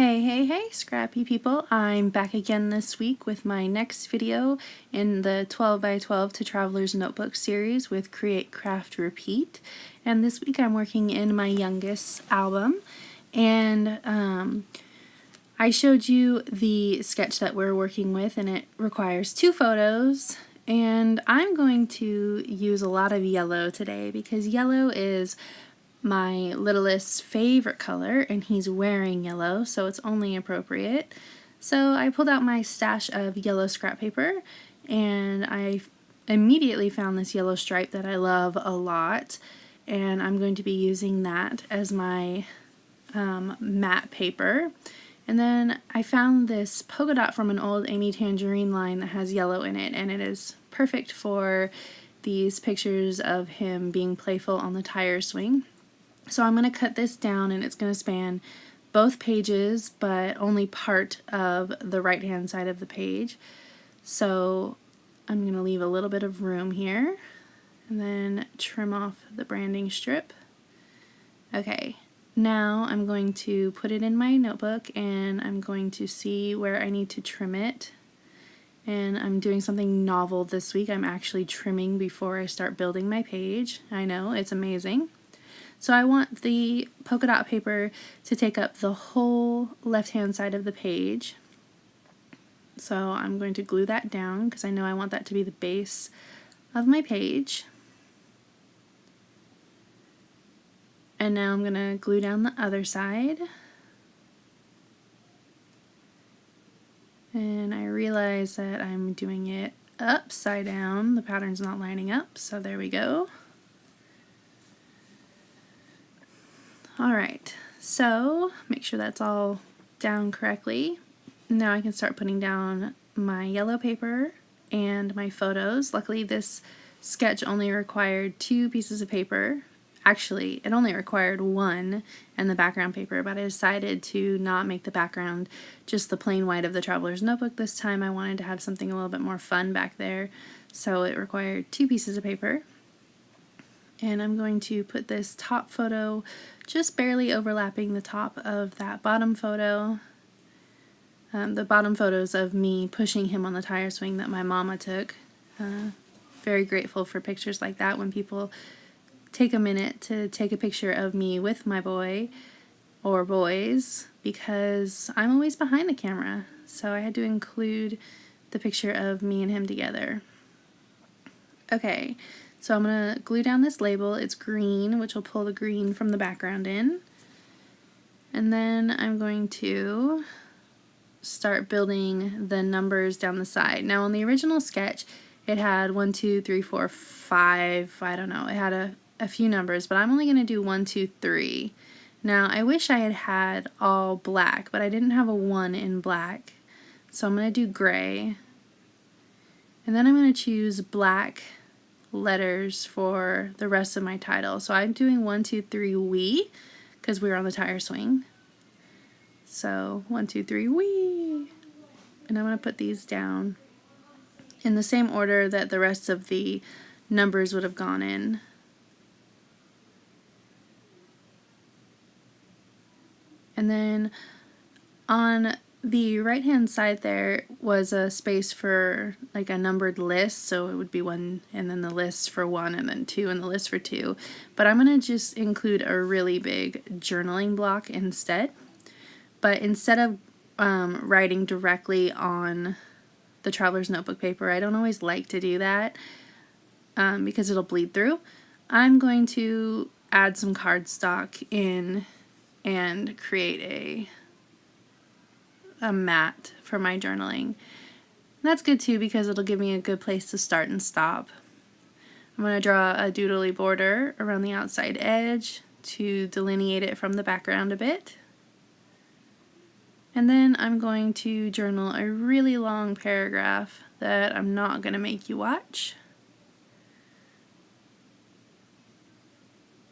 Hey, scrappy people. I'm back again this week with my next video in the 12 by 12 to Traveler's Notebook series with Create, Craft, Repeat. And this week I'm working in my youngest album. And I showed you the sketch that we're working with, and it requires 2 photos. And I'm going to use a lot of yellow today because yellow is my littlest favorite color, and he's wearing yellow, so it's only appropriate. So I pulled out my stash of yellow scrap paper, and I immediately found this yellow stripe that I love a lot, and I'm going to be using that as my matte paper. And then I found this polka dot from an old Amy Tangerine line that has yellow in it, and it is perfect for these pictures of him being playful on the tire swing. So I'm going to cut this down, and it's going to span both pages, but only part of the right hand side of the page. So I'm going to leave a little bit of room here and then trim off the branding strip. Okay, now I'm going to put it in my notebook, and I'm going to see where I need to trim it. And I'm doing something novel this week. I'm actually trimming before I start building my page. I know, it's amazing. So I want the polka dot paper to take up the whole left-hand side of the page. So I'm going to glue that down because I know I want that to be the base of my page. And now I'm going to glue down the other side. And I realize that I'm doing it upside down. The pattern's not lining up, so there we go. Alright, so make sure that's all down correctly. Now I can start putting down my yellow paper and my photos. Luckily this sketch only required 2 pieces of paper. Actually, it only required 1 and the background paper, but I decided to not make the background just the plain white of the Traveler's Notebook this time. I wanted to have something a little bit more fun back there, so it required 2 pieces of paper. And I'm going to put this top photo just barely overlapping the top of that bottom photo. The bottom photos of me pushing him on the tire swing that my mama took. Very grateful for pictures like that when people take a minute to take a picture of me with my boy or boys, because I'm always behind the camera. So I had to include the picture of me and him together. Okay. So I'm going to glue down this label. It's green, which will pull the green from the background in. And then I'm going to start building the numbers down the side. Now on the original sketch, it had 1, 2, 3, 4, 5, I don't know. It had a few numbers, but I'm only going to do 1, 2, 3. Now I wish I had had all black, but I didn't have a 1 in black. So I'm going to do gray. And then I'm going to choose black letters for the rest of my title. So I'm doing 1, 2, 3, we, because we were on the tire swing. So 1, 2, 3, we. And I'm going to put these down in the same order that the rest of the numbers would have gone in. And then on the right hand side there was a space for like a numbered list, so it would be 1 and then the list for 1 and then 2 and the list for 2. But I'm going to just include a really big journaling block instead. But instead of writing directly on the Traveler's Notebook paper, I don't always like to do that because it'll bleed through. I'm going to add some cardstock in and create a mat for my journaling. And that's good too because it'll give me a good place to start and stop. I'm going to draw a doodly border around the outside edge to delineate it from the background a bit. And then I'm going to journal a really long paragraph that I'm not going to make you watch.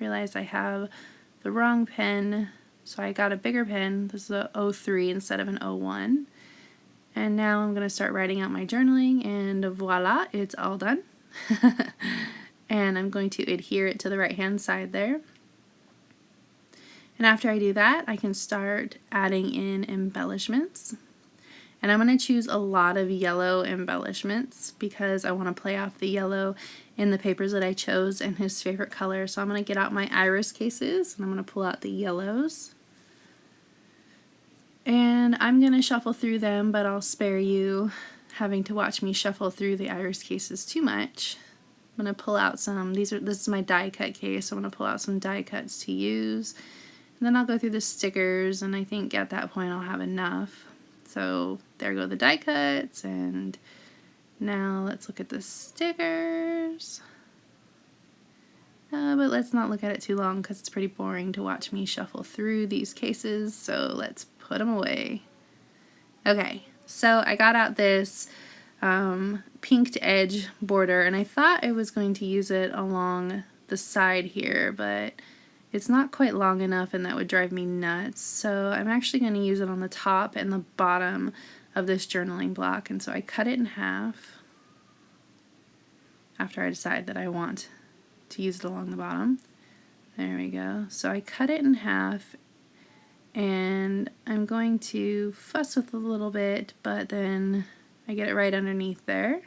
Realize I have the wrong pen, so I got a bigger pen. This is a 03 instead of an 01. And now I'm going to start writing out my journaling, and voila, it's all done. And I'm going to adhere it to the right hand side there. And after I do that, I can start adding in embellishments. And I'm going to choose a lot of yellow embellishments because I want to play off the yellow in the papers that I chose and his favorite color. So I'm going to get out my iris cases and I'm going to pull out the yellows. And I'm going to shuffle through them, but I'll spare you having to watch me shuffle through the iris cases too much. I'm going to pull out some, this is my die cut case, so I'm going to pull out some die cuts to use. And then I'll go through the stickers, and I think at that point I'll have enough. So there go the die cuts, and now let's look at the stickers. But let's not look at it too long because it's pretty boring to watch me shuffle through these cases, so let's put them away. Okay, so I got out this pinked edge border, and I thought I was going to use it along the side here, but it's not quite long enough and that would drive me nuts. So I'm actually going to use it on the top and the bottom of this journaling block, and so I cut it in half after I decide that I want to use it along the bottom. There we go. So I cut it in half, and I'm going to fuss with it a little bit, but then I get it right underneath there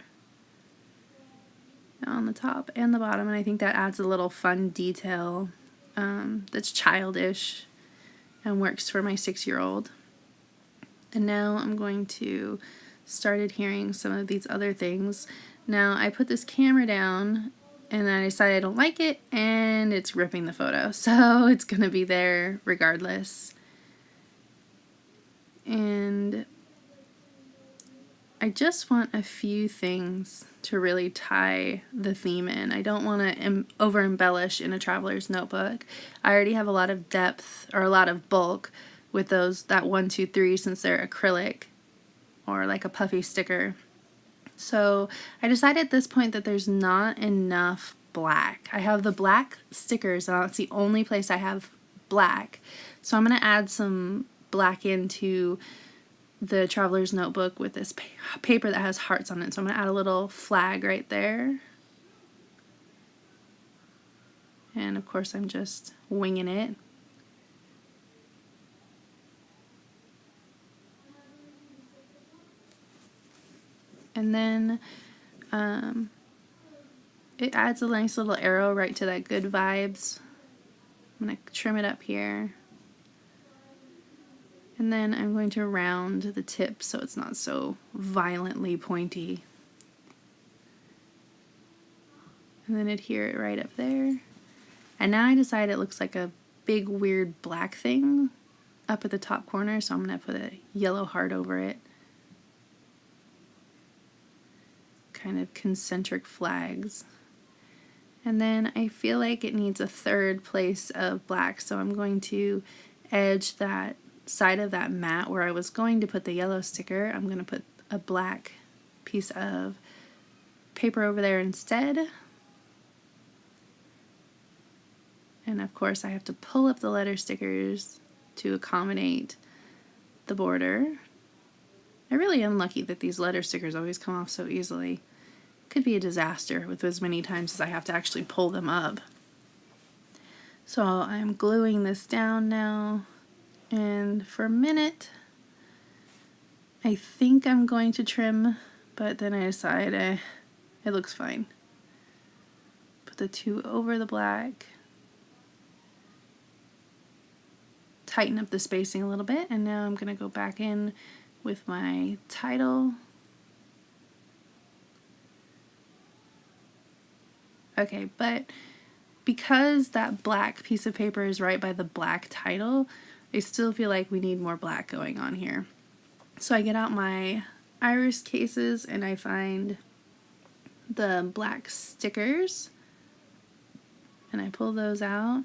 on the top and the bottom, and I think that adds a little fun detail that's childish and works for my 6-year-old. And now I'm going to start adhering some of these other things. Now I put this camera down and then I decided I don't like it and it's ripping the photo, so it's gonna be there regardless. And I just want a few things to really tie the theme in. I don't want to over embellish in a traveler's notebook. I already have a lot of depth or a lot of bulk with that 1, 2, 3 since they're acrylic or like a puffy sticker. So I decided at this point that there's not enough black. I have the black stickers, and it's the only place I have black. So I'm going to add some black into the traveler's notebook with this paper that has hearts on it. So I'm going to add a little flag right there. And of course I'm just winging it. And then it adds a nice little arrow right to that good vibes. I'm going to trim it up here. And then I'm going to round the tip so it's not so violently pointy. And then adhere it right up there. And now I decide it looks like a big weird black thing up at the top corner, so I'm going to put a yellow heart over it. Kind of concentric flags. And then I feel like it needs a third place of black, so I'm going to edge that side of that mat where I was going to put the yellow sticker. I'm going to put a black piece of paper over there instead. And of course I have to pull up the letter stickers to accommodate the border. I really am lucky that these letter stickers always come off so easily. Could be a disaster with as many times as I have to actually pull them up. So I'm gluing this down now. And for a minute, I think I'm going to trim, but then I decide it looks fine. Put the two over the black, tighten up the spacing a little bit, and now I'm going to go back in with my title. Okay, but because that black piece of paper is right by the black title, I still feel like we need more black going on here. So I get out my iris cases and I find the black stickers and I pull those out,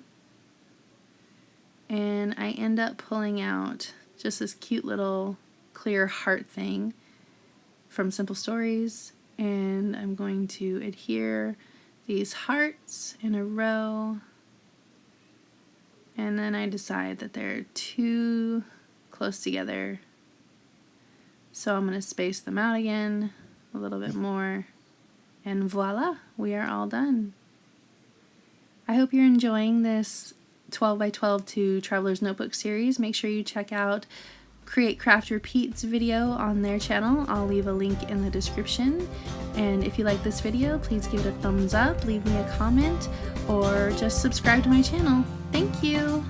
and I end up pulling out just this cute little clear heart thing from Simple Stories, and I'm going to adhere these hearts in a row. And then I decide that they're too close together, so I'm going to space them out again a little bit more, and voila, we are all done. I hope you're enjoying this 12 by 12 to Traveler's Notebook series, make sure you check out Create Craft Repeat's video on their channel. I'll leave a link in the description. And if you like this video, please give it a thumbs up, leave me a comment, or just subscribe to my channel. Thank you!